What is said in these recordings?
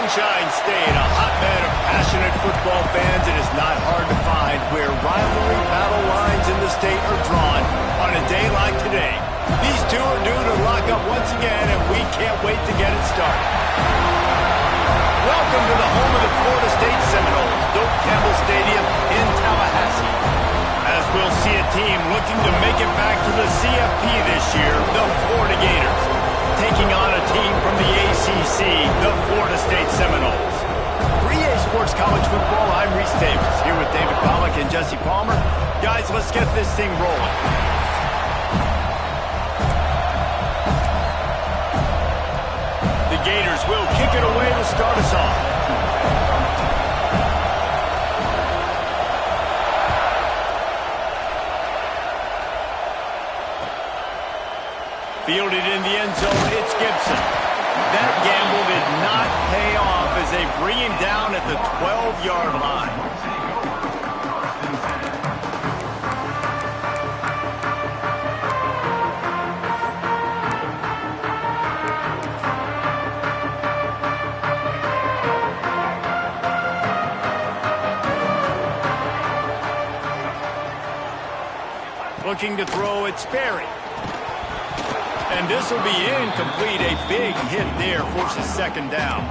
Sunshine State, a hotbed of passionate football fans. It is not hard to find where rivalry battle lines in the state are drawn on a day like today. These two are due to lock up once again, and we can't wait to get it started. Welcome to the home of the Florida State Seminoles, Doak Campbell Stadium in Tallahassee. As we'll see a team looking to make it back to the CFP this year, the Florida Gators, taking on a team from the ACC, the Florida State Seminoles. For EA Sports College Football, I'm Reese Davis, here with David Pollack and Jesse Palmer. Guys, let's get this thing rolling. The Gators will kick it away to start us off. Fielded in the end zone, it's Gibson. That gamble did not pay off as they bring him down at the 12-yard line. Looking to throw, it's Sperry. And this will be incomplete. A big hit there forces second down.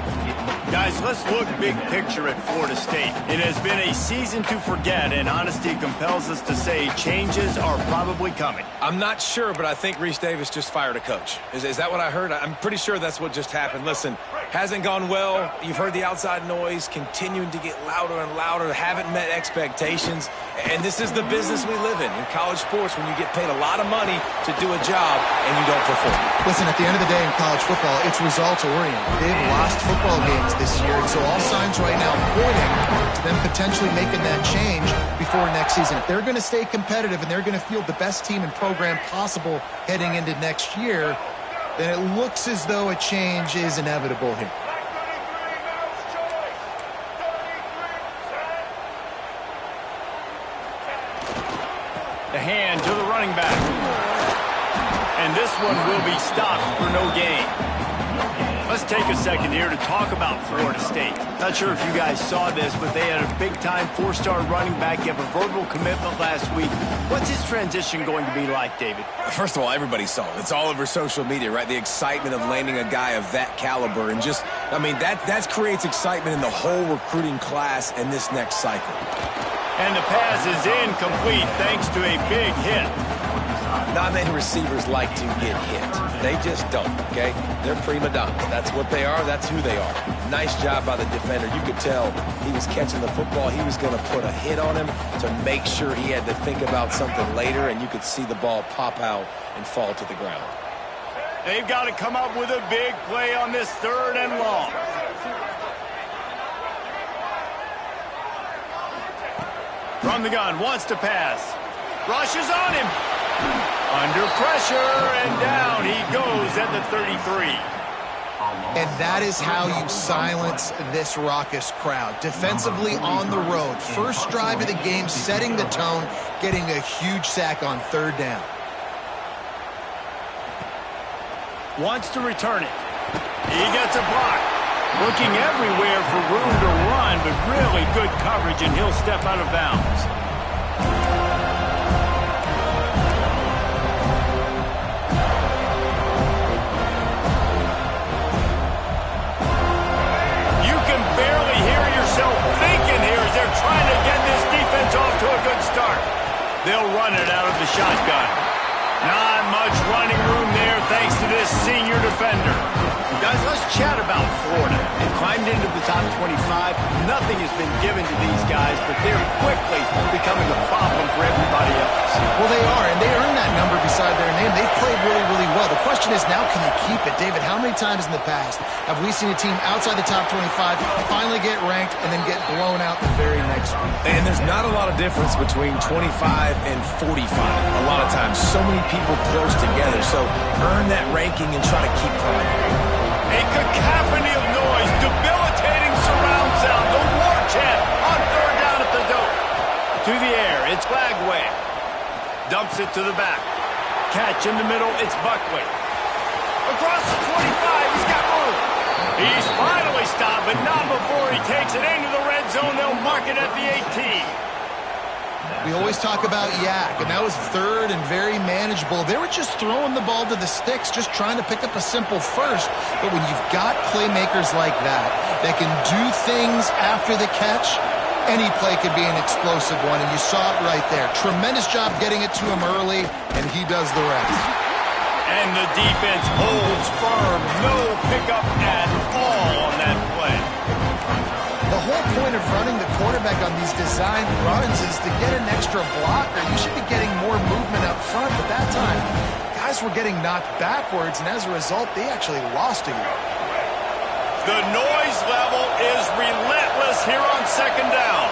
Guys, let's look big picture at Florida State. It has been a season to forget, and honesty compels us to say changes are probably coming. I'm not sure, but I think Reese Davis just fired a coach. Is that what I heard? I'm pretty sure that's what just happened. Listen, hasn't gone well. You've heard the outside noise continuing to get louder and louder. Haven't met expectations. And this is the business we live in college sports, when you get paid a lot of money to do a job and you don't perform. Listen, at the end of the day in college football, it's results-oriented. They've lost football games this year, and so all signs right now pointing to them potentially making that change before next season. If they're going to stay competitive and they're going to field the best team and program possible heading into next year, then it looks as though a change is inevitable here. The hand to the running back. And this one will be stopped for no gain. Let's take a second here to talk about Florida State. Not sure if you guys saw this, but they had a big-time four-star running back give a verbal commitment last week. What's his transition going to be like, David? First of all, everybody saw it. It's all over social media, right? The excitement of landing a guy of that caliber. And just, I mean, that creates excitement in the whole recruiting class in this next cycle. And the pass is incomplete thanks to a big hit. Not many receivers like to get hit. They just don't, okay? They're prima donnas. That's what they are. That's who they are. Nice job by the defender. You could tell he was catching the football. He was going to put a hit on him to make sure he had to think about something later, and you could see the ball pop out and fall to the ground. They've got to come up with a big play on this 3rd and long. From the gun, wants to pass. Rushes on him. Under pressure, and down he goes at the 33. And that is how you silence this raucous crowd. Defensively on the road. First drive of the game, setting the tone, getting a huge sack on 3rd down. Wants to return it. He gets a block. Looking everywhere for room to run, but really good coverage, and he'll step out of bounds. You can barely hear yourself thinking here as they're trying to get this defense off to a good start. They'll run it out of the shotgun. Not much running room there thanks to this senior defender. Guys, let's chat about Florida. They've climbed into the top 25. Nothing has been given to these guys, but they're quickly becoming a problem for everybody else. Well, they are, and they earned that number beside their name. They've played really, really well. The question is, now can they keep it? David, how many times in the past have we seen a team outside the top 25 finally get ranked and then get blown out the very next week? And there's not a lot of difference between 25 and 45 a lot of times. So many people close together, so earn that ranking and try to keep climbing. A cacophony of noise, debilitating surround sound, the war chant on 3rd down at the Doak. To the air, it's Lagway. Dumps it to the back. Catch in the middle, it's Buckley. Across the 25, he's got room. He's finally stopped but not before he takes it into the red zone. They'll mark it at the 18. We always talk about Yak, and that was third and very manageable. They were just throwing the ball to the sticks, just trying to pick up a simple first. But when you've got playmakers like that can do things after the catch, any play could be an explosive one, and you saw it right there. Tremendous job getting it to him early, and he does the rest. And the defense holds firm. No pickup at all on that play. The whole point of running the quarterback on these designed runs is to get an extra blocker. You should be getting more movement up front, but that time, guys were getting knocked backwards, and as a result, they actually lost a yard. The noise level is relentless here on second down.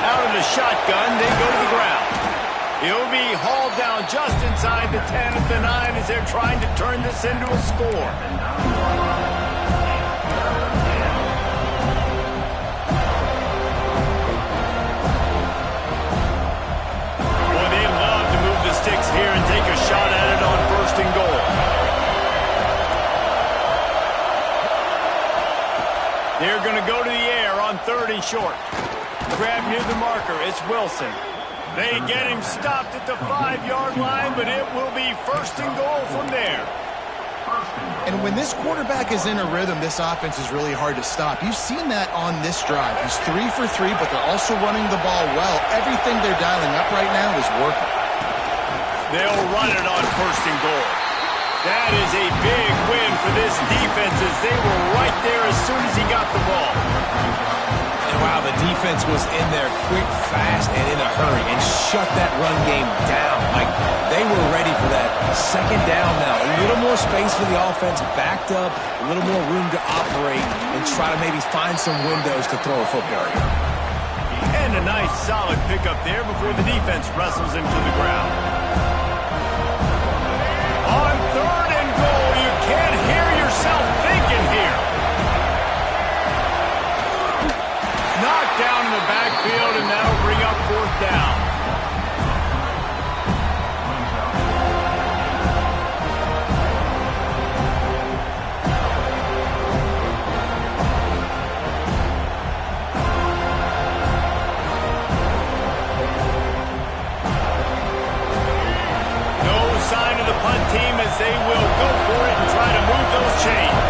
Out of the shotgun, they go to the ground. He'll be hauled down just inside the 10 at the 9 as they're trying to turn this into a score. Boy, they love to move the sticks here and take a shot at it on first and goal. They're going to go to the air on third and short. Grab near the marker. It's Wilson. They get him stopped at the 5-yard line, but it will be first and goal from there. And when this quarterback is in a rhythm, this offense is really hard to stop. You've seen that on this drive. He's 3 for 3, but they're also running the ball well. Everything they're dialing up right now is working. They'll run it on first and goal. That is a big win for this defense as they were right there as soon as he got the ball. And wow, the defense was in there quick, fast, and in a hurry and shut that run game down. Like, they were ready for that second down now. A little more space for the offense, backed up, a little more room to operate and try to maybe find some windows to throw a football. And a nice solid pickup there before the defense wrestles him to the ground. On third and goal, you can't hear yourself thinking here. Knocked down in the backfield, and that'll bring up fourth down. No sign of the punt team as they will go for it and try to move those chains.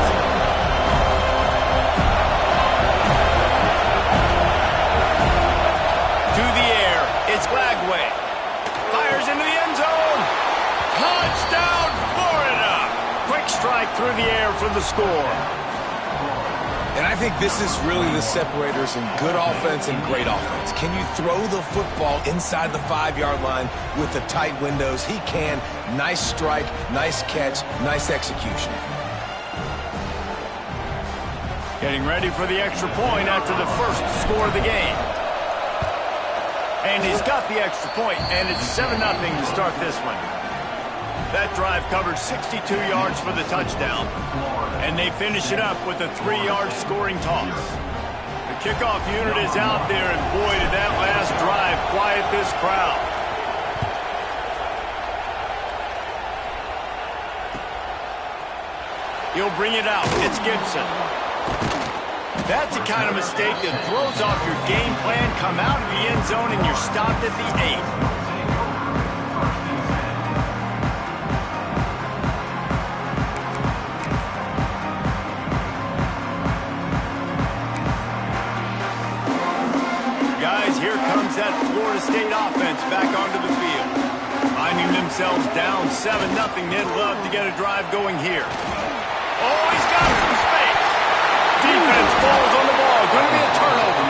It's Glagway. Fires into the end zone. Touchdown, Florida. Quick strike through the air for the score. And I think this is really the separators in good offense and great offense. Can you throw the football inside the 5-yard line with the tight windows? He can. Nice strike, nice catch, nice execution. Getting ready for the extra point after the first score of the game. And he's got the extra point, and it's 7-0 to start this one. That drive covered 62 yards for the touchdown, and they finish it up with a 3-yard scoring toss. The kickoff unit is out there, and boy, did that last drive quiet this crowd. He'll bring it out. It's Gibson. That's the kind of mistake that throws off your game plan. Come out of the end zone and you're stopped at the 8. Guys, here comes that Florida State offense back onto the field. Finding themselves down 7-0, they'd love to get a drive going here. Oh, he's got some space. Defense falls on the ball. Going to be a turnover.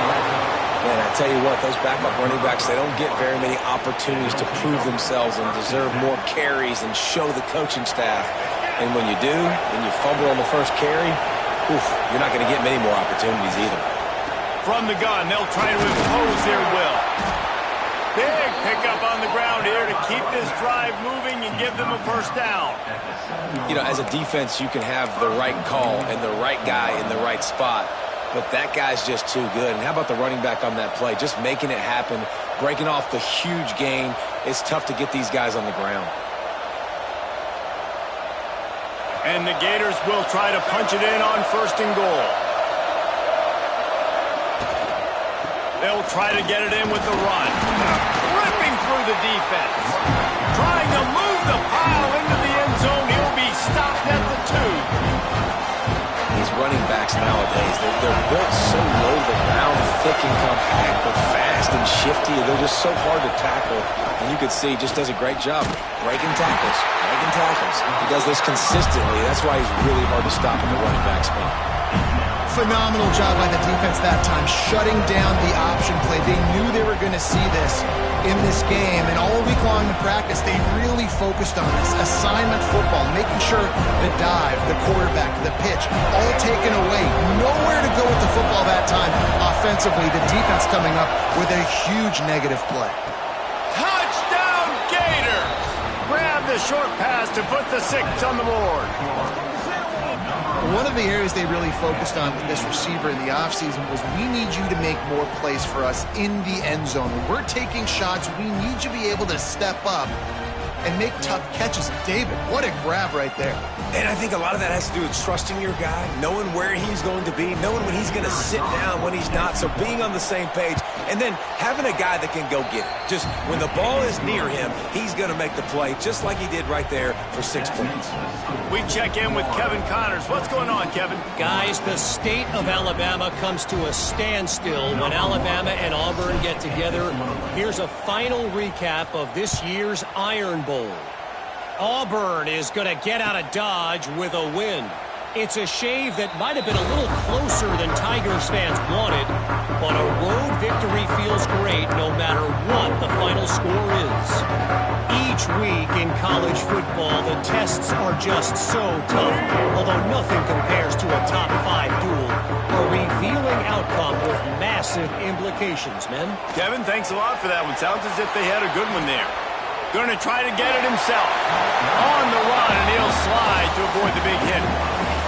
Man, I tell you what, those backup running backs, they don't get very many opportunities to prove themselves and deserve more carries and show the coaching staff. And when you do, and you fumble on the first carry, you're not going to get many more opportunities either. From the gun, they'll try to impose their will. Big pickup on the ground here to keep this drive moving and give them a first down. You know, as a defense, you can have the right call and the right guy in the right spot, but that guy's just too good. And how about the running back on that play? Just making it happen, breaking off the huge gain. It's tough to get these guys on the ground. And the Gators will try to punch it in on first and goal. They'll try to get it in with the run. Ripping through the defense. Trying to move the pile into the end zone. He'll be stopped at the 2. These running backs nowadays, they're built so low to the ground, thick and compact, but fast and shifty. They're just so hard to tackle. And you can see he just does a great job breaking tackles. He does this consistently. That's why he's really hard to stop in the running back spot. Phenomenal job by the defense that time, shutting down the option play. They knew they were going to see this in this game, and all week long in practice, they really focused on this. Assignment football, making sure the dive, the quarterback, the pitch, all taken away. Nowhere to go with the football that time. Offensively, the defense coming up with a huge negative play. Touchdown, Gators! Grab the short pass to put the 6 on the board. One of the areas they really focused on with this receiver in the offseason was we need you to make more plays for us in the end zone. When we're taking shots, we need you to be able to step up and make tough catches. David, what a grab right there. And I think a lot of that has to do with trusting your guy, knowing where he's going to be, knowing when he's going to sit down, when he's not, so being on the same page, and then having a guy that can go get it. Just when the ball is near him, he's going to make the play, just like he did right there for 6 points. We check in with Kevin Connors. What's going on, Kevin? Guys, the state of Alabama comes to a standstill when Alabama and Auburn get together. Here's a final recap of this year's Iron Bowl. Auburn is going to get out of Dodge with a win. It's a shave that might have been a little closer than Tigers fans wanted, but a road victory feels great no matter what the final score is. Each week in college football, the tests are just so tough, although nothing compares to a top 5 duel, a revealing outcome with massive implications, men. Kevin, thanks a lot for that one. Sounds as if they had a good one there. Going to try to get it himself. On the run, and he'll slide to avoid the big hit.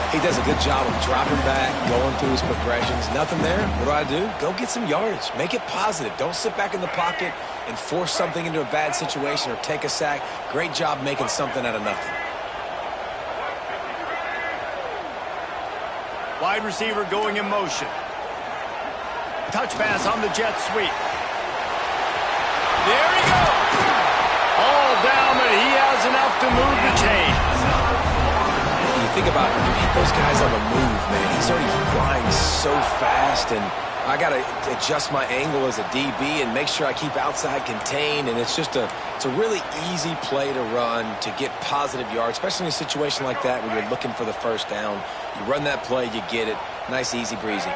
He does a good job of dropping back, going through his progressions. Nothing there. What do? Go get some yardage. Make it positive. Don't sit back in the pocket and force something into a bad situation or take a sack. Great job making something out of nothing. Wide receiver going in motion. Touch pass on the jet sweep. There he goes. All down, but he has enough to move the chains. You think about those guys on the move, man. He's already flying so fast, and I got to adjust my angle as a DB and make sure I keep outside contained, and it's a really easy play to run to get positive yards, especially in a situation like that when you're looking for the first down. You run that play, you get it. Nice, easy, breezy.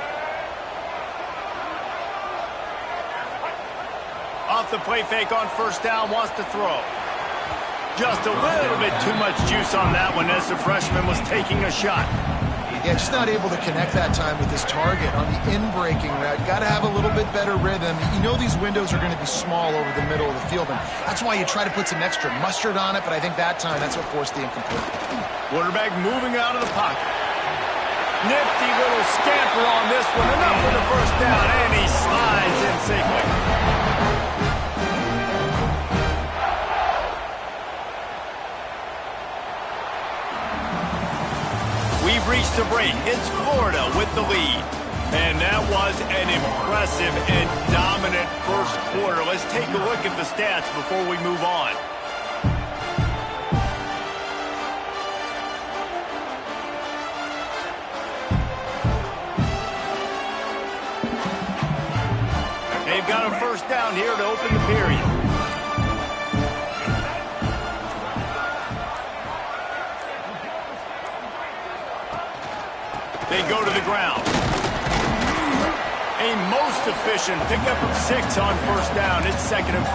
Off the play fake on first down, wants to throw. Just a little bit too much juice on that one as the freshman was taking a shot. Yeah, just not able to connect that time with his target on the in-breaking route. Got to have a little bit better rhythm. You know these windows are going to be small over the middle of the field, and that's why you try to put some extra mustard on it, but I think that time that's what forced the incomplete. Quarterback moving out of the pocket. Nifty little scamper on this one. Enough for the first down, and he slides in safely. We've reached the break. It's Florida with the lead. And that was an impressive and dominant first quarter. Let's take a look at the stats before we move on. They've got a first down here to open the period. They go to the ground. A most efficient pickup of 6 on first down. It's 2nd and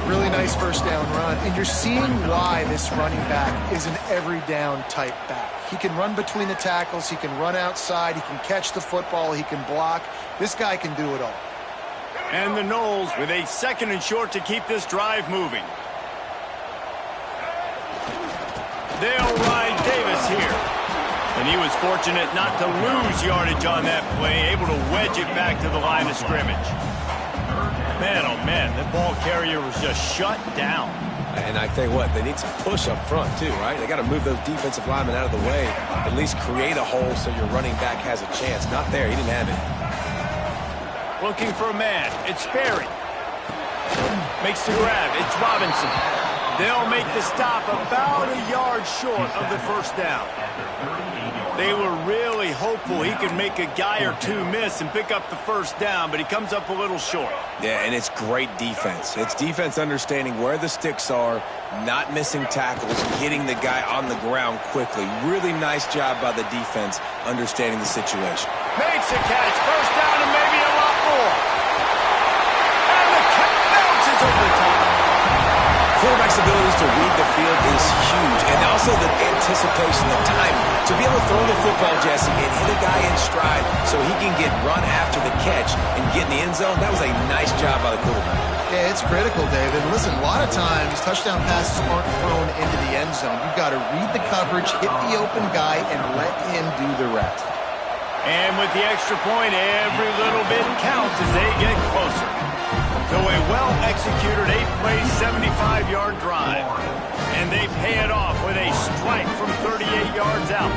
4. Really nice first down run. And you're seeing why this running back is an every down type back. He can run between the tackles. He can run outside. He can catch the football. He can block. This guy can do it all. And the Noles with a 2nd and short to keep this drive moving. They'll ride Davis here. And he was fortunate not to lose yardage on that play, able to wedge it back to the line of scrimmage. Man, oh man, the ball carrier was just shut down. And I tell you what, they need some push up front too, right? They got to move those defensive linemen out of the way, at least create a hole so your running back has a chance. Not there, he didn't have it. Looking for a man. It's Sperry. Makes the grab. It's Robinson. They'll make the stop about a yard short of the first down. They were really hopeful he could make a guy or two miss and pick up the first down, but he comes up a little short. Yeah, and it's great defense. It's defense understanding where the sticks are, not missing tackles, getting the guy on the ground quickly. Really nice job by the defense understanding the situation. Makes a catch. First down and maybe a lot more. And the catch bounces over the top. Quarterback's abilities to read the field is huge, and also the anticipation, the timing. To be able to throw the football, Jesse, and hit a guy in stride so he can get run after the catch and get in the end zone, that was a nice job by the quarterback. Yeah, it's critical, David. Listen, a lot of times touchdown passes aren't thrown into the end zone. You've got to read the coverage, hit the open guy, and let him do the rest. And with the extra point, every little bit counts as they get closer. So a well-executed 8-play, 75-yard drive. And they pay it off with a strike from 38 yards out.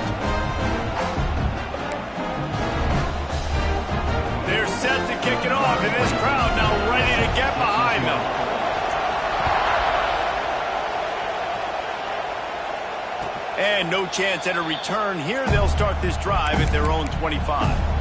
They're set to kick it off, and this crowd now ready to get behind them. And no chance at a return here. They'll start this drive at their own 25.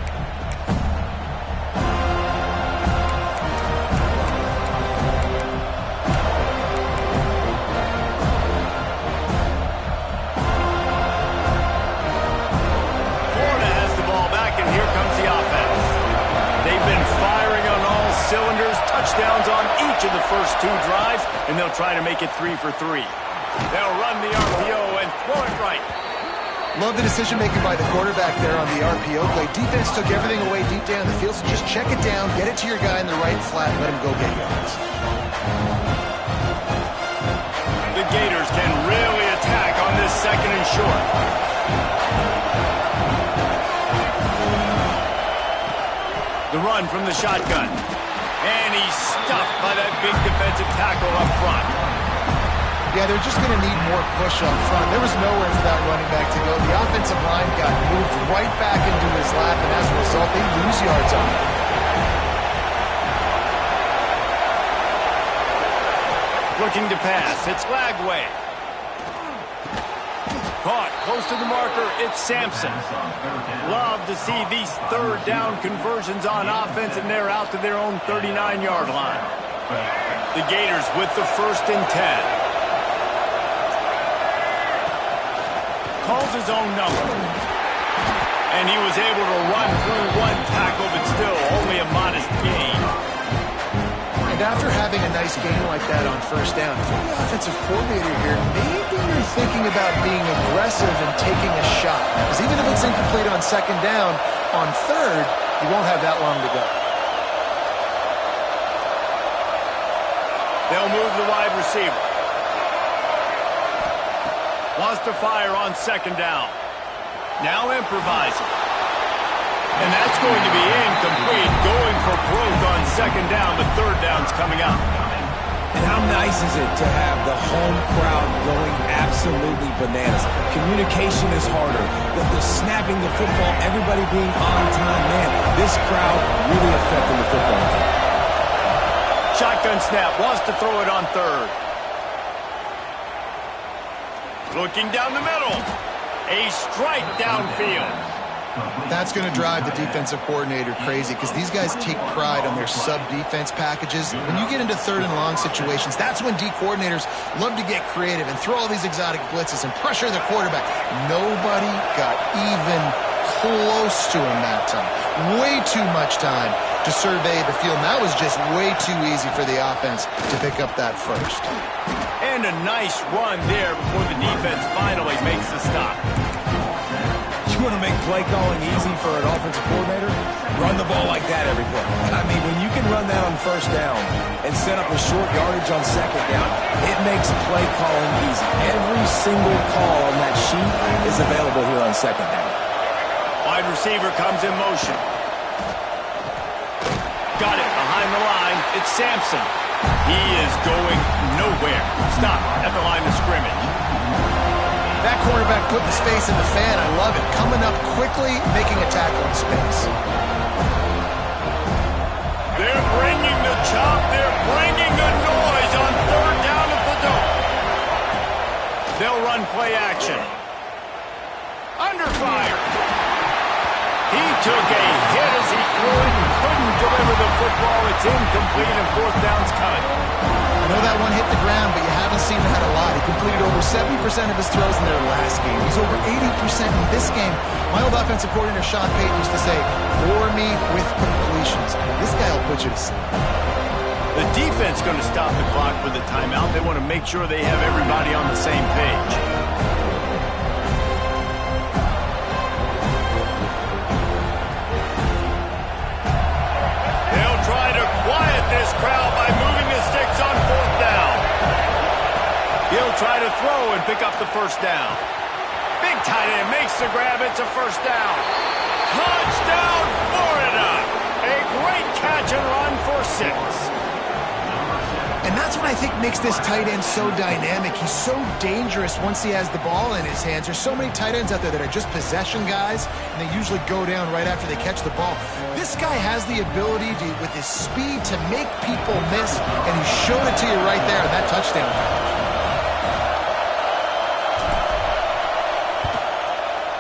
Cylinders, touchdowns on each of the first two drives, and they'll try to make it 3 for 3. They'll run the RPO and throw it right. Love the decision-making by the quarterback there on the RPO play. Defense took everything away deep down the field, so just check it down, get it to your guy in the right flat, and let him go get yards. The Gators can really attack on this second and short. The run from the shotgun. And he's stuffed by that big defensive tackle up front. Yeah, they're just going to need more push up front. There was nowhere for that running back to go. The offensive line got moved right back into his lap, and as a result, they lose yards on it. Looking to pass. It's Lagway. Caught close to the marker. It's Sampson. Love to see these third down conversions on offense, and they're out to their own 39-yard line. The Gators with the 1st and 10. Calls his own number. And he was able to run through one tackle, but still only a modest gain. And after having a nice game like that on first down, if you're the offensive coordinator here, maybe you're thinking about being aggressive and taking a shot. Because even if it's incomplete on second down, on third, you won't have that long to go. They'll move the wide receiver. Wants to fire on second down. Now improvising. And that's going to be incomplete, going for broke on second down, but third down's coming up. And how nice is it to have the home crowd going absolutely bananas? Communication is harder. The snapping the football, everybody being on time, man, this crowd really affecting the football game. Shotgun snap, wants to throw it on third. Looking down the middle. A strike downfield. That's going to drive the defensive coordinator crazy because these guys take pride on their sub-defense packages. When you get into third and long situations, that's when D coordinators love to get creative and throw all these exotic blitzes and pressure the quarterback. Nobody got even close to him that time. Way too much time to survey the field. And that was just way too easy for the offense to pick up that first. And a nice run there before the defense finally makes the stop. You want to make play calling easy for an offensive coordinator? Run the ball like that every play. I mean, when you can run that on first down and set up a short yardage on second down, it makes play calling easy. Every single call on that sheet is available here on second down. Wide receiver comes in motion. Got it behind the line. It's Sampson. He is going nowhere. Stop at the line of scrimmage. That cornerback putting his face in the fan. I love it. Coming up quickly, making a tackle in space. They're bringing the chop. They're bringing the noise on third down at the dome. They'll run play action. Under fire. He took a hit as he threw it and couldn't deliver the football. It's incomplete and fourth down's cut. I know that one hit the ground, but you haven't seen that a lot. He completed over 70% of his throws in their last game. He's over 80% in this game. My old offensive coordinator, Sean Payton, used to say, bore me with completions. This guy will put you to sleep. The defense going to stop the clock with a timeout. They want to make sure they have everybody on the same page. They'll try to quiet this crowd by moving the sticks on fourth down. He'll try to throw and pick up the first down. Big tight end makes the grab. It's a first down. Touchdown, Florida. A great catch and run for 6. And that's what I think makes this tight end so dynamic. He's so dangerous once he has the ball in his hands. There's so many tight ends out there that are just possession guys, and they usually go down right after they catch the ball. This guy has the ability to, with his speed, to make people miss, and he showed it to you right there in that touchdown.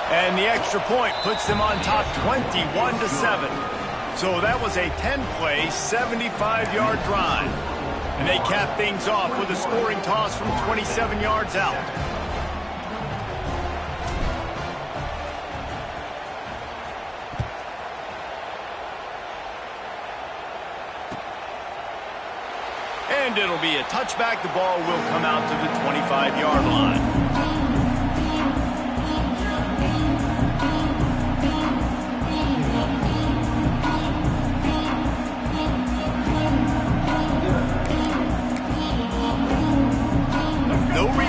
And the extra point puts them on top 21-7. So that was a 10-play, 75-yard drive. And they cap things off with a scoring toss from 27 yards out. And it'll be a touchback. The ball will come out to the 25-yard line.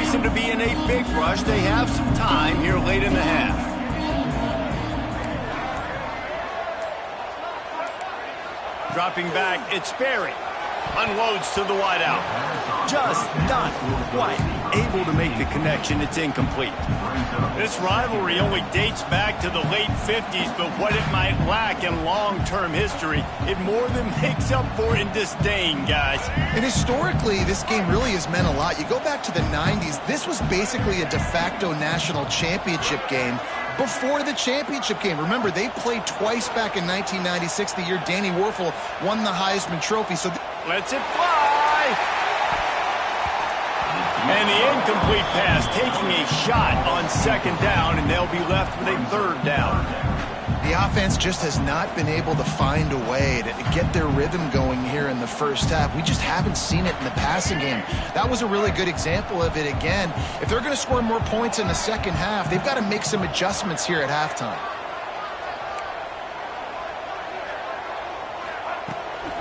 To be in a big rush. They have some time here late in the half. Dropping back, it's Berry. Unloads to the wideout. Just not quite able to make the connection. It's incomplete. This rivalry only dates back to the late 50s, but what it might lack in long-term history, it more than makes up for in disdain, guys. And historically, this game really has meant a lot. You go back to the 90s, this was basically a de facto national championship game before the championship game. Remember, they played twice back in 1996, the year Danny Werfel won the Heisman Trophy. So lets it fly. And the incomplete pass taking a shot on second down, and they'll be left with a third down. The offense just has not been able to find a way to get their rhythm going here in the first half. We just haven't seen it in the passing game. That was a really good example of it again. If they're going to score more points in the second half, they've got to make some adjustments here at halftime.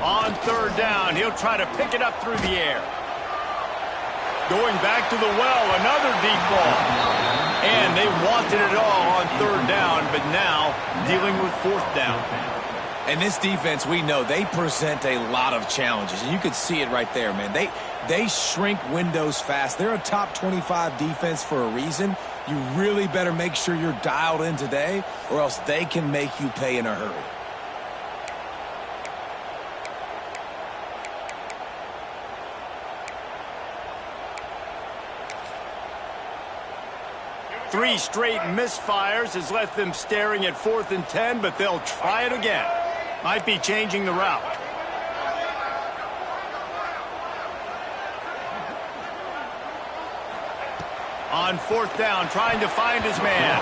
On third down, he'll try to pick it up through the air. Going back to the well, another deep ball. And they wanted it all on third down, but now dealing with fourth down. And this defense, we know, they present a lot of challenges. And you could see it right there, man. They shrink windows fast. They're a top 25 defense for a reason. You really better make sure you're dialed in today, or else they can make you pay in a hurry. Three straight misfires has left them staring at 4th and 10, but they'll try it again. Might be changing the route. On fourth down, trying to find his man.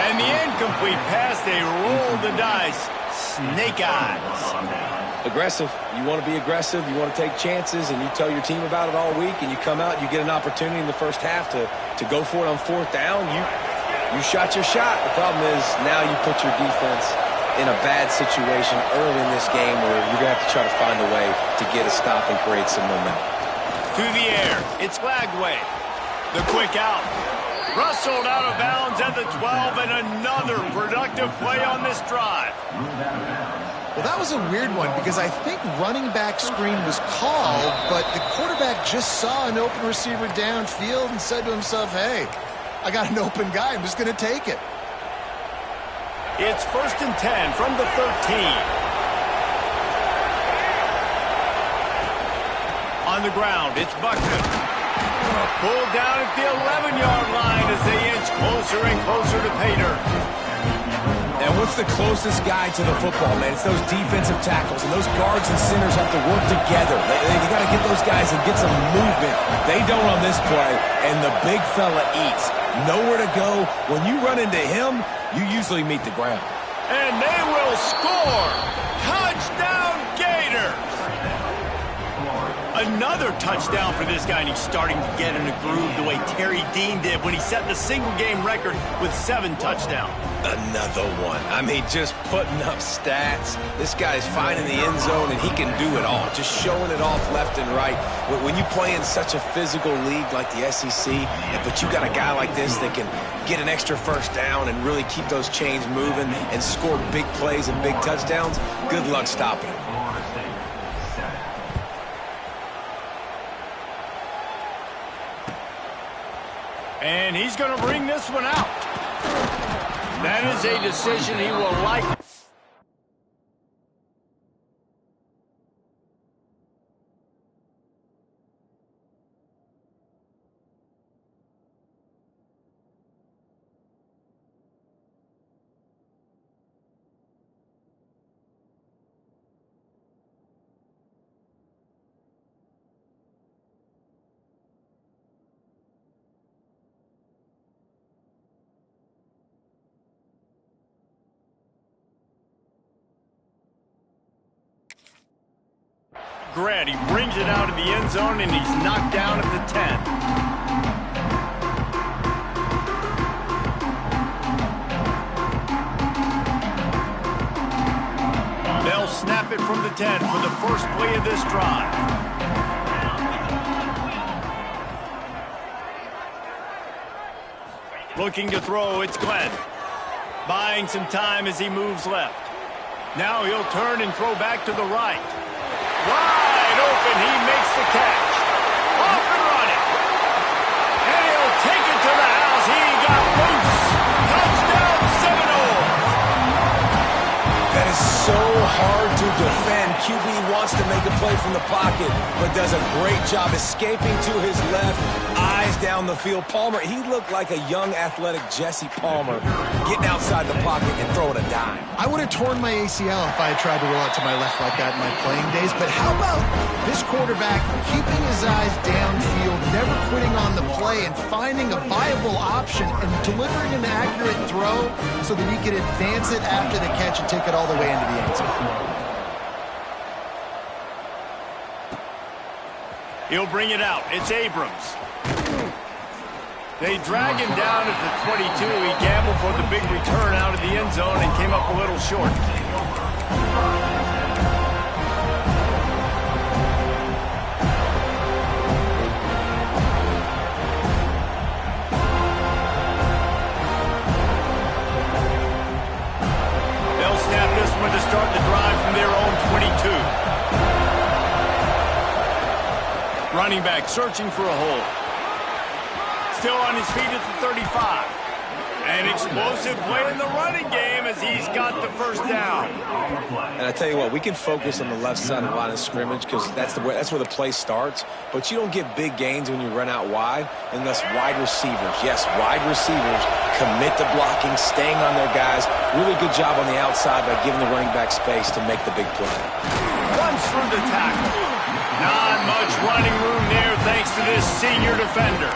And the incomplete pass, they roll the dice. Snake eyes. Aggressive. You want to be aggressive. You want to take chances, and you tell your team about it all week, and you come out and you get an opportunity in the first half to go for it on fourth down. You shot your shot. The problem is now you put your defense in a bad situation early in this game where you're going to have to try to find a way to get a stop and create some momentum. To the air. It's Lagway. The quick out. Rustled out of bounds at the 12, and another productive play on this drive. Well, that was a weird one because I think running back screen was called, but the quarterback just saw an open receiver downfield and said to himself, hey, I got an open guy. I'm just going to take it. It's 1st and 10 from the 13. on the ground. It's Buckner. Pulled down at the 11-yard line as they inch closer and closer to pay dirt. And what's the closest guy to the football, man? It's those defensive tackles, and those guards and centers have to work together. They got to get those guys and get some movement. They don't on this play, and the big fella eats. Nowhere to go. When you run into him, you usually meet the ground. And they will score! Touchdown Gators! Another touchdown for this guy, and he's starting to get in a groove the way Terry Dean did when he set the single-game record with 7 touchdowns. Another one. I mean, just putting up stats. This guy's finding the end zone, and he can do it all. Just showing it off left and right. When you play in such a physical league like the SEC, but you got a guy like this that can get an extra first down and really keep those chains moving and score big plays and big touchdowns, good luck stopping him. And he's going to bring this one out. That is a decision he will like. Grant, he brings it out of the end zone, and he's knocked down at the 10. They'll snap it from the 10 for the first play of this drive. Looking to throw, it's Glenn. Buying some time as he moves left. Now he'll turn and throw back to the right. Wide open, he makes the catch. Off and running. And he'll take it to the house. He got loose. Touchdown, Seminoles. That is so hard to defend. QB wants to make a play from the pocket, but does a great job escaping to his left. Eyes down the field. Palmer, he looked like a young, athletic Jesse Palmer getting outside the pocket and throwing a dime. I would have torn my ACL if I had tried to roll out to my left like that in my playing days. But how about this quarterback keeping his eyes downfield, never quitting on the play, and finding a viable option and delivering an accurate throw so that he could advance it after the catch and take it all the way into the end zone. He'll bring it out. It's Abrams. They drag him down at the 22. He gambled for the big return out of the end zone and came up a little short. They'll snap this one to start the drive from their own 22. Running back searching for a hole. Still on his feet at the 35. An explosive play in the running game as he's got the first down. And I tell you what, we can focus on the left side of the line of scrimmage because that's where the play starts. But you don't get big gains when you run out wide unless wide receivers, yes, wide receivers, commit to blocking, staying on their guys. Really good job on the outside by giving the running back space to make the big play. Runs through the tackle. Not much running room there thanks to this senior defender.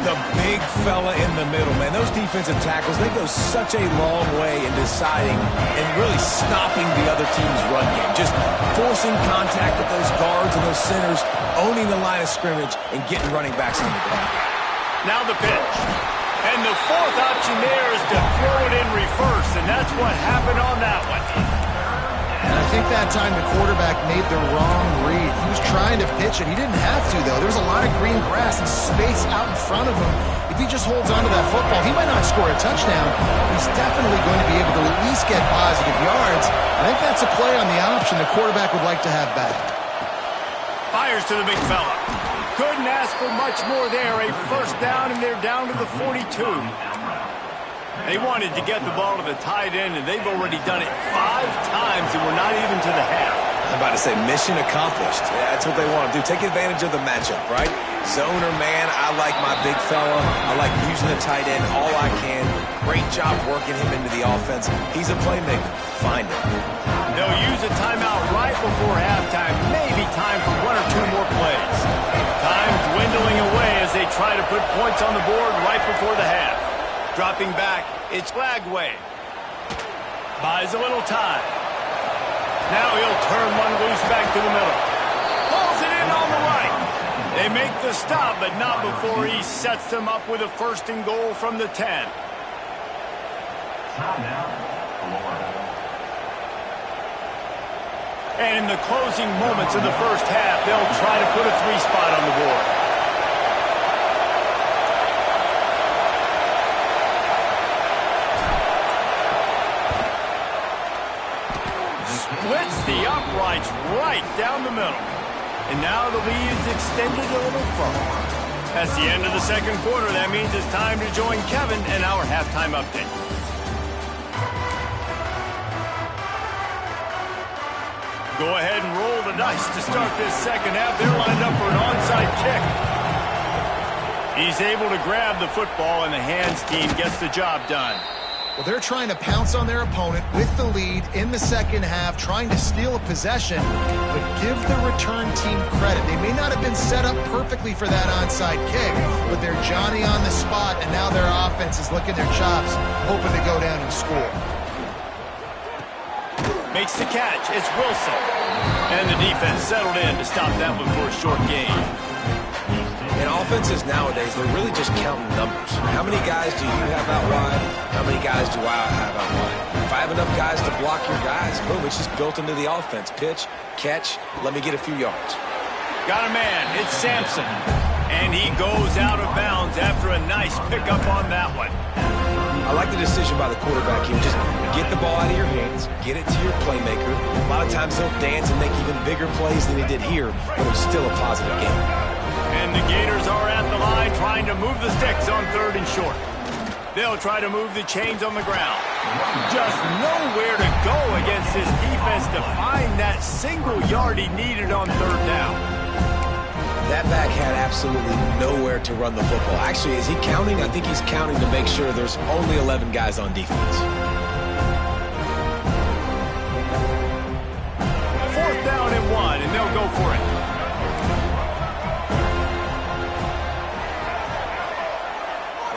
The big fella in the middle, man. Those defensive tackles, they go such a long way in deciding and really stopping the other team's run game. Just forcing contact with those guards and those centers, owning the line of scrimmage, and getting running backs on the ground. Now the pitch. And the fourth option there is to throw it in reverse, and that's what happened on that one. And I think that time the quarterback made the wrong read. He was trying to pitch it. He didn't have to, though. There was a lot of green grass and space out in front of him. If he just holds onto that football, he might not score a touchdown. He's definitely going to be able to at least get positive yards. I think that's a play on the option the quarterback would like to have back. Fires to the big fella. Couldn't ask for much more there. A first down, and they're down to the 42. They wanted to get the ball to the tight end, and they've already done it 5 times, and we're not even to the half. I'm about to say mission accomplished. Yeah, that's what they want to do. Take advantage of the matchup, right? Zone or man, I like my big fella. I like using the tight end all I can. Great job working him into the offense. He's a playmaker. Find him. They'll use a timeout right before halftime. Maybe time for one or two more plays. Time dwindling away as they try to put points on the board right before the half. Dropping back, it's Lagway. Buys a little time. Now he'll turn one loose back to the middle. Pulls it in on the right. They make the stop, but not before he sets them up with a 1st and goal from the 10. And in the closing moments of the first half, they'll try to put a 3-spot on the board. Splits the uprights right down the middle. And now the lead is extended a little further. That's the end of the second quarter. That means it's time to join Kevin in our halftime update. Go ahead and roll the dice to start this second half. They're lined up for an onside kick. He's able to grab the football, and the hands team gets the job done. Well, they're trying to pounce on their opponent with the lead in the second half, trying to steal a possession, but give the return team credit. They may not have been set up perfectly for that onside kick, but they're Johnny on the spot, and now their offense is licking their chops, hoping to go down and score. Makes the catch. It's Wilson. And the defense settled in to stop that one for a short gain. In offenses nowadays, they're really just counting numbers. How many guys do you have out wide? How many guys do I have out wide? If I have enough guys to block your guys, boom, it's just built into the offense. Pitch, catch, let me get a few yards. Got a man. It's Sampson. And he goes out of bounds after a nice pickup on that one. I like the decision by the quarterback here. Just get the ball out of your hands, get it to your playmaker. A lot of times he'll dance and make even bigger plays than he did here, but it was still a positive game. And the Gators are at the line trying to move the sticks on 3rd and short. They'll try to move the chains on the ground. Just nowhere to go against this defense to find that single yard he needed on 3rd down. That back had absolutely nowhere to run the football. Actually, is he counting? I think he's counting to make sure there's only 11 guys on defense. 4th down and 1, and they'll go for it.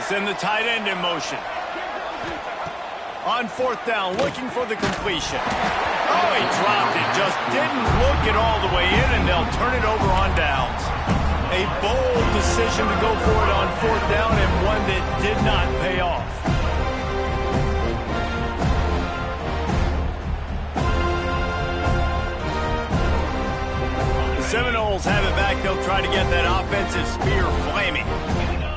Send the tight end in motion. On 4th down, looking for the completion. Oh, he dropped it. Just didn't look it all the way in, and they'll turn it over on downs. A bold decision to go for it on 4th down, and one that did not pay off. The Seminoles have it back. They'll try to get that offensive spear flaming.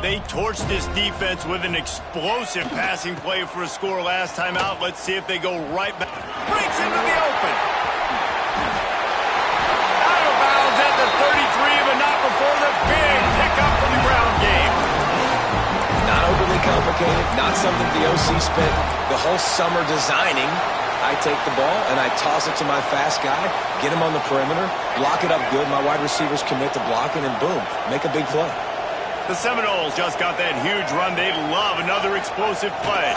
They torched this defense with an explosive passing play for a score last time out. Let's see if they go right back. Breaks into the open. Out of bounds at the 33, but not before the big pickup for the ground game. Not overly complicated, not something the OC spent the whole summer designing. I take the ball and I toss it to my fast guy, get him on the perimeter, block it up good. My wide receivers commit to blocking, and boom, make a big play. The Seminoles just got that huge run. They'd love another explosive play.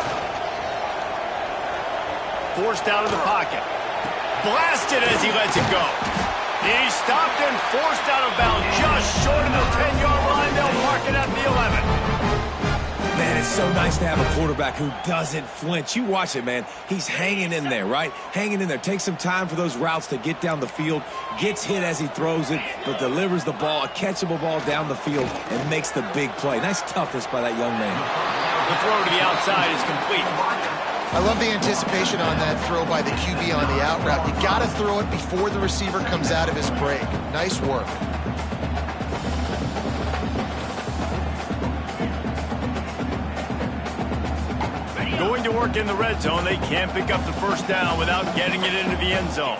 Forced out of the pocket. Blasted as he lets it go. He's stopped and forced out of bounds just short of the 10-yard line. They'll mark it at the 11. Man, it's so nice to have a quarterback who doesn't flinch. You watch it, man. He's hanging in there, right? Hanging in there. Takes some time for those routes to get down the field. Gets hit as he throws it, but delivers the ball, a catchable ball down the field, and makes the big play. Nice toughness by that young man. The throw to the outside is complete. I love the anticipation on that throw by the QB on the out route. You got to throw it before the receiver comes out of his break. Nice work. Going to work in the red zone. They can't pick up the 1st down without getting it into the end zone.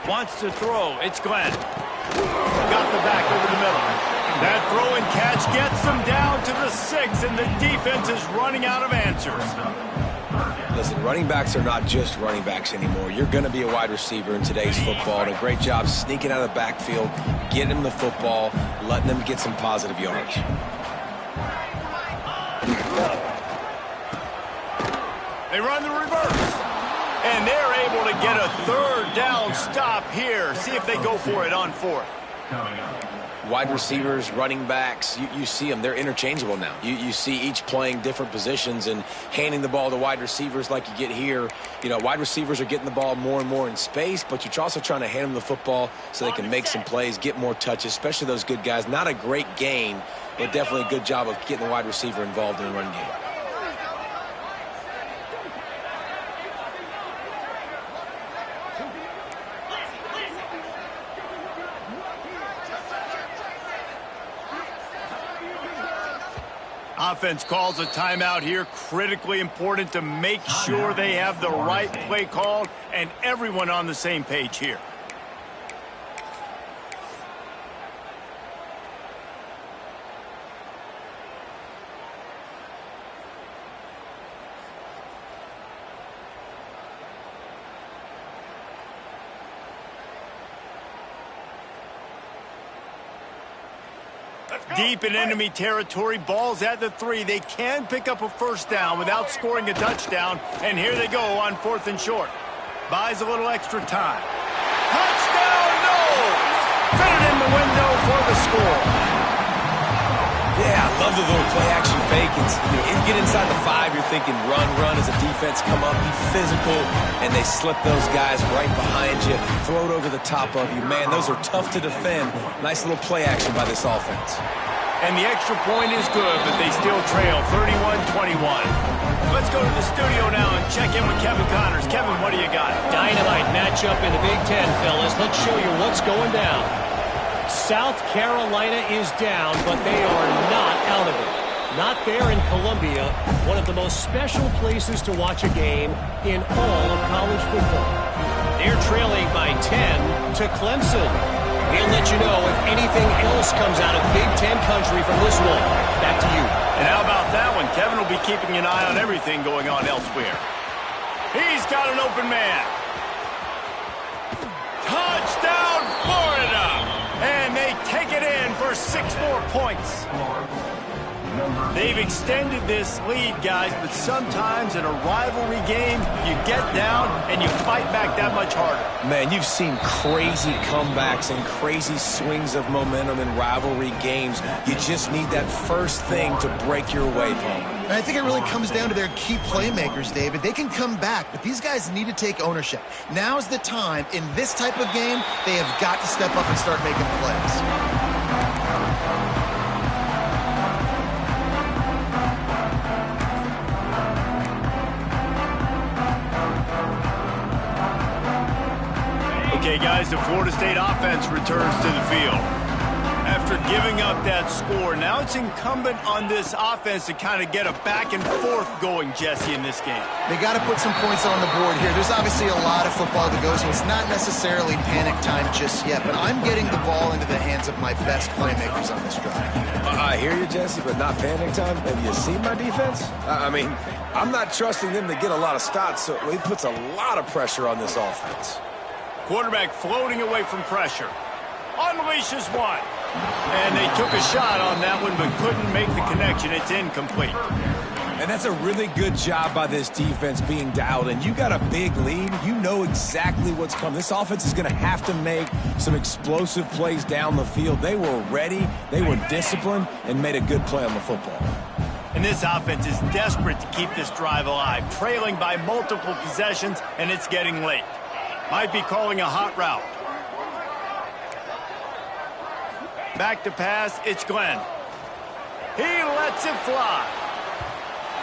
Wants to throw. It's Glenn. Got the back over the middle. That throw and catch gets them down to the 6. clicks, and the defense is running out of answers. Listen, running backs are not just running backs anymore. You're going to be a wide receiver in today's football, and a great job sneaking out of the backfield, getting them the football, letting them get some positive yards. They run the reverse, and they're able to get a third down stop here. See if they go for it on fourth. Wide receivers, running backs, you see them. They're interchangeable now. You see each playing different positions and handing the ball to wide receivers like you get here. You know, wide receivers are getting the ball more and more in space, but you're also trying to hand them the football so they can make some plays, get more touches, especially those good guys. Not a great gain, but definitely a good job of getting the wide receiver involved in the run game. Offense calls a timeout here. Critically important to make sure they have the right play called and everyone on the same page here. Deep in enemy territory, ball's at the 3. They can pick up a first down without scoring a touchdown, and here they go on 4th and short. Buys a little extra time. Touchdown, no! Fit it in the window for the score. Yeah, I love the little play-action fake. You get inside the 5, you're thinking run as a defense, come up, be physical, and they slip those guys right behind you, throw it over the top of you. Man, those are tough to defend. Nice little play-action by this offense. And the extra point is good, but they still trail 31-21. Let's go to the studio now and check in with Kevin Connors. Kevin, what do you got? Dynamite matchup in the Big Ten, fellas. Let's show you what's going down. South Carolina is down, but they are not out of it. Not there in Columbia, one of the most special places to watch a game in all of college football. They're trailing by 10 to Clemson. We'll let you know if anything else comes out of Big Ten country from this one. Back to you. And how about that one? Kevin will be keeping an eye on everything going on elsewhere. He's got an open man. Touchdown, Florida! And they take it in for 6 more points. They've extended this lead, guys, but sometimes in a rivalry game, you get down and you fight back that much harder. Man, you've seen crazy comebacks and crazy swings of momentum in rivalry games. You just need that first thing to break your way, Paul. And I think it really comes down to their key playmakers, David. They can come back, but these guys need to take ownership. Now's the time. In this type of game, they have got to step up and start making plays. Okay, guys, the Florida State offense returns to the field. After giving up that score, now it's incumbent on this offense to kind of get a back and forth going, Jesse, in this game. They got to put some points on the board here. There's obviously a lot of football to go, so it's not necessarily panic time just yet, but I'm getting the ball into the hands of my best playmakers on this drive. I hear you, Jesse, but not panic time. Have you seen my defense? I mean, I'm not trusting them to get a lot of stops, so it puts a lot of pressure on this offense. Quarterback floating away from pressure. Unleashes one. And they took a shot on that one, but couldn't make the connection. It's incomplete. And that's a really good job by this defense being dialed in. You got a big lead. You know exactly what's coming. This offense is going to have to make some explosive plays down the field. They were ready, they were disciplined, and made a good play on the football. And this offense is desperate to keep this drive alive, trailing by multiple possessions, and it's getting late. Might be calling a hot route. Back to pass, it's Glenn. He lets it fly.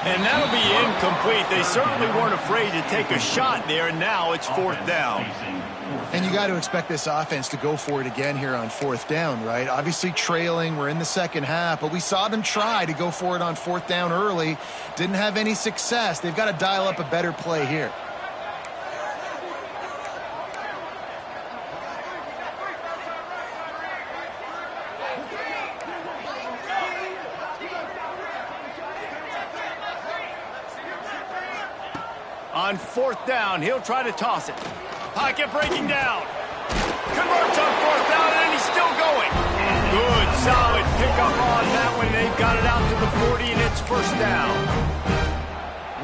And that'll be incomplete. They certainly weren't afraid to take a shot there, and now it's 4th down. And you got to expect this offense to go for it again here on 4th down, right? Obviously trailing, we're in the second half, but we saw them try to go for it on 4th down early. Didn't have any success. They've got to dial up a better play here. On 4th down, he'll try to toss it. Pocket breaking down. Converts on 4th down, and he's still going. Good, solid pickup on that one. They've got it out to the 40, and it's 1st down.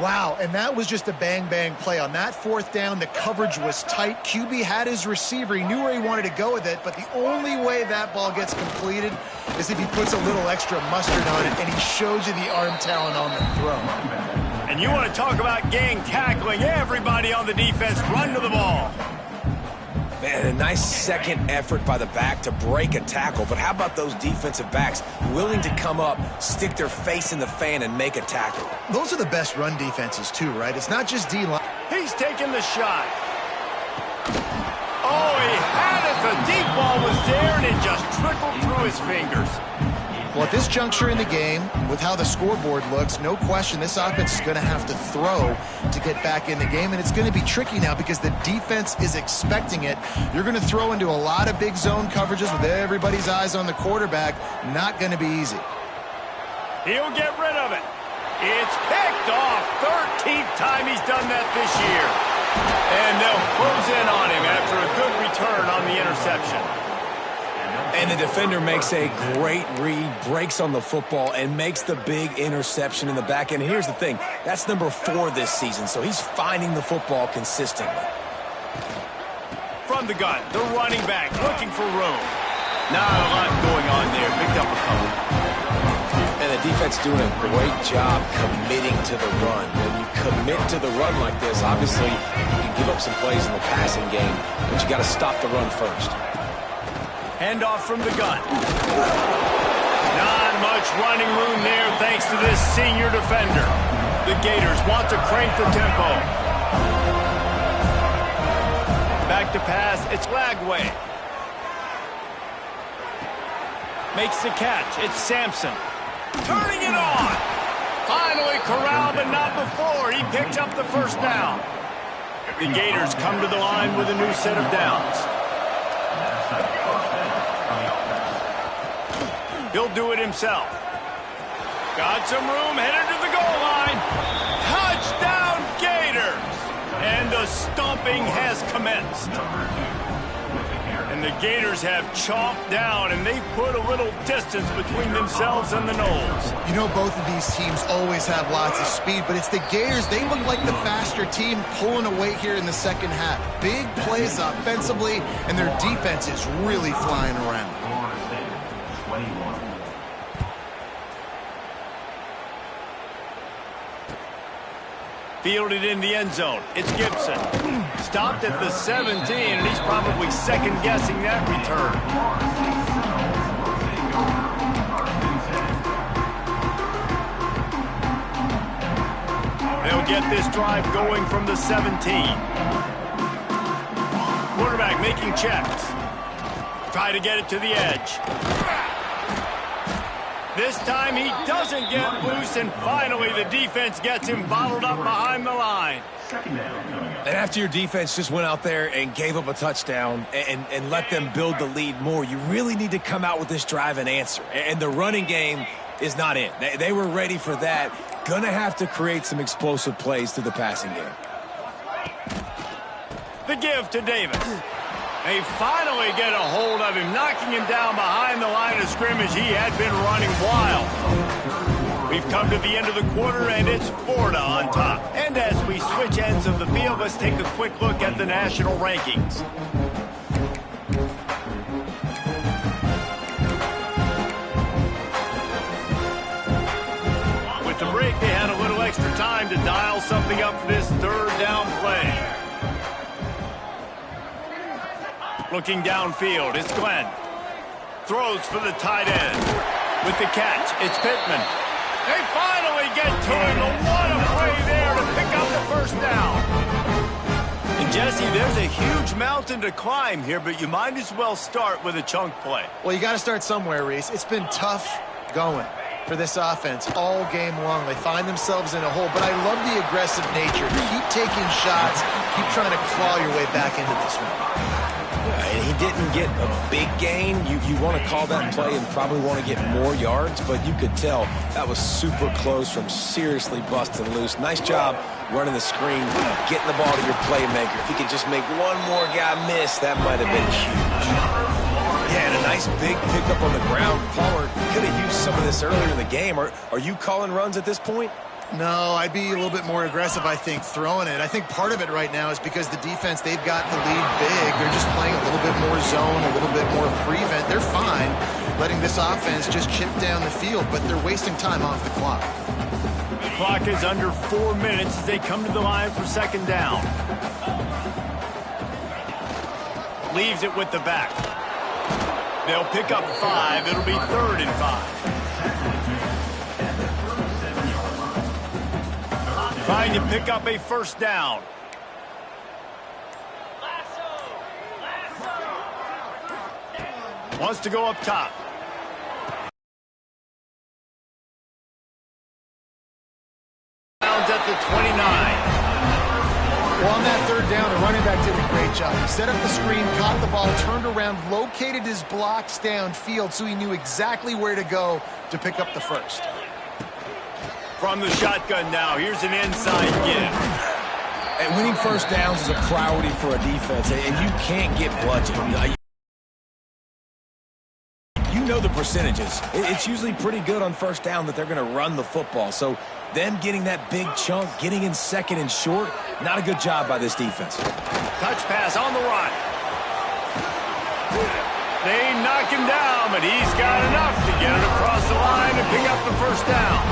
Wow, and that was just a bang-bang play. On that 4th down, the coverage was tight. QB had his receiver. He knew where he wanted to go with it, but the only way that ball gets completed is if he puts a little extra mustard on it, and he shows you the arm talent on the throw. And you want to talk about gang tackling. Everybody on the defense run to the ball. Man, a nice second effort by the back to break a tackle. But how about those defensive backs willing to come up, stick their face in the fan, and make a tackle? Those are the best run defenses, too, right? It's not just D-line. He's taking the shot. Oh, he had it. The deep ball was there, and it just trickled through his fingers. Well, at this juncture in the game, with how the scoreboard looks, no question this offense is going to have to throw to get back in the game, and it's going to be tricky now because the defense is expecting it. You're going to throw into a lot of big zone coverages with everybody's eyes on the quarterback. Not going to be easy. He'll get rid of it. It's picked off. 13th time he's done that this year. And they'll close in on him after a good return on the interception. And the defender makes a great read, breaks on the football, and makes the big interception in the back end. And here's the thing, that's number 4 this season, so he's finding the football consistently. From the gun, the running back looking for room. Not a lot going on there. Picked up a couple. And the defense doing a great job committing to the run. When you commit to the run like this, obviously you can give up some plays in the passing game, but you got to stop the run first. Handoff from the gun. Not much running room there thanks to this senior defender. The Gators want to crank the tempo. Back to pass, it's Lagway. Makes the catch, it's Sampson. Turning it on. Finally corralled, but not before. He picks up the 1st down. The Gators come to the line with a new set of downs. He'll do it himself. Got some room, headed to the goal line. Touchdown, Gators! And the stomping has commenced. And the Gators have chomped down, and they've put a little distance between themselves and the Noles. You know, both of these teams always have lots of speed, but it's the Gators. They look like the faster team pulling away here in the second half. Big plays offensively, and their defense is really flying around. Fielded in the end zone. It's Gibson. Stopped at the 17, and he's probably second-guessing that return. They'll get this drive going from the 17. Quarterback making checks. Try to get it to the edge. This time he doesn't get loose, and finally the defense gets him bottled up behind the line. And after your defense just went out there and gave up a touchdown and let them build the lead more, you really need to come out with this drive and answer. And the running game is not in. They were ready for that. Gonna have to create some explosive plays through the passing game. The give to Davis. They finally get a hold of him, knocking him down behind the line of scrimmage. He had been running wild. We've come to the end of the quarter, and it's Florida on top. And as we switch ends of the field, let's take a quick look at the national rankings. With the break, they had a little extra time to dial something up for this 3rd down play. Looking downfield, it's Glenn. Throws for the tight end. With the catch, it's Pittman. They finally get to him. What a play there to pick up the 1st down. And Jesse, there's a huge mountain to climb here, but you might as well start with a chunk play. Well, you got to start somewhere, Reese. It's been tough going for this offense all game long. They find themselves in a hole, but I love the aggressive nature. Keep taking shots. Keep trying to claw your way back into this one. And he didn't get a big gain. You want to call that play and probably want to get more yards, but you could tell that was super close from seriously busting loose. Nice job running the screen, getting the ball to your playmaker. If he could just make one more guy miss, that might have been huge. Yeah, and a nice big pickup on the ground. Palmer could have used some of this earlier in the game. Are you calling runs at this point? No, I'd be a little bit more aggressive, I think, throwing it. I think part of it right now is because the defense, they've got the lead big. They're just playing a little bit more zone, a little bit more prevent. They're fine letting this offense just chip down the field, but they're wasting time off the clock. The clock is under 4 minutes as they come to the line for second down. Leaves it with the back. They'll pick up 5. It'll be 3rd and 5. Trying to pick up a first down. Wants to go up top. At the 29. Well, on that third down, the running back did a great job. He set up the screen, caught the ball, turned around, located his blocks downfield so he knew exactly where to go to pick up the first. From the shotgun now, here's an inside give. And winning first downs is a priority for a defense, and you can't get bludgeoned. You know the percentages. It's usually pretty good on first down that they're going to run the football. So them getting that big chunk, getting in second and short, not a good job by this defense. Touch pass on the run. They knock him down, but he's got enough to get it across the line and pick up the first down.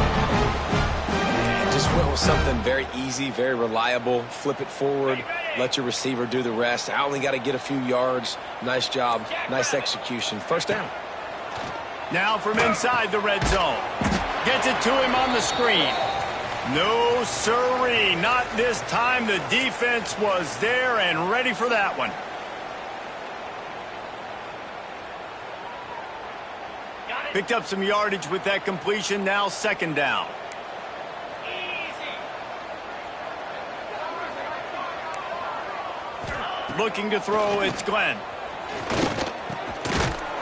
Just went with something very easy, very reliable. Flip it forward, let your receiver do the rest. I only got to get a few yards. Nice job, nice execution. First down. Now from inside the red zone. Gets it to him on the screen. No siree, not this time. The defense was there and ready for that one. Picked up some yardage with that completion. Now second down. Looking to throw, it's Glenn.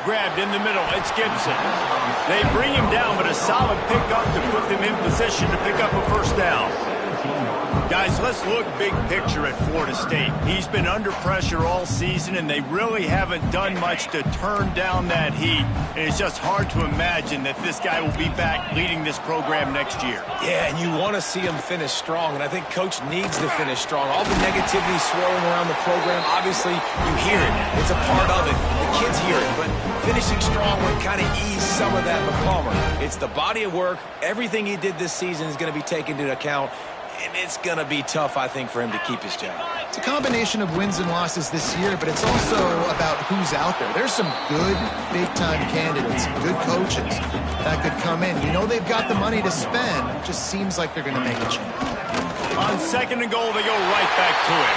Grabbed in the middle, it's Gibson. They bring him down, but a solid pickup to put them in position to pick up a first down. Guys, let's look big picture at Florida State. He's been under pressure all season, and they really haven't done much to turn down that heat. And it's just hard to imagine that this guy will be back leading this program next year. Yeah, and you want to see him finish strong, and I think Coach needs to finish strong. All the negativity swirling around the program, obviously, you hear it. It's a part of it. The kids hear it, but finishing strong would kind of ease some of that for Palmer. It's the body of work. Everything he did this season is going to be taken into account. And it's going to be tough, I think, for him to keep his job. It's a combination of wins and losses this year, but it's also about who's out there. There's some good big-time candidates, good coaches that could come in. You know they've got the money to spend. It just seems like they're going to make a change. On second and goal, they go right back to it.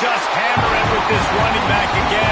Just hammer it with this running back again.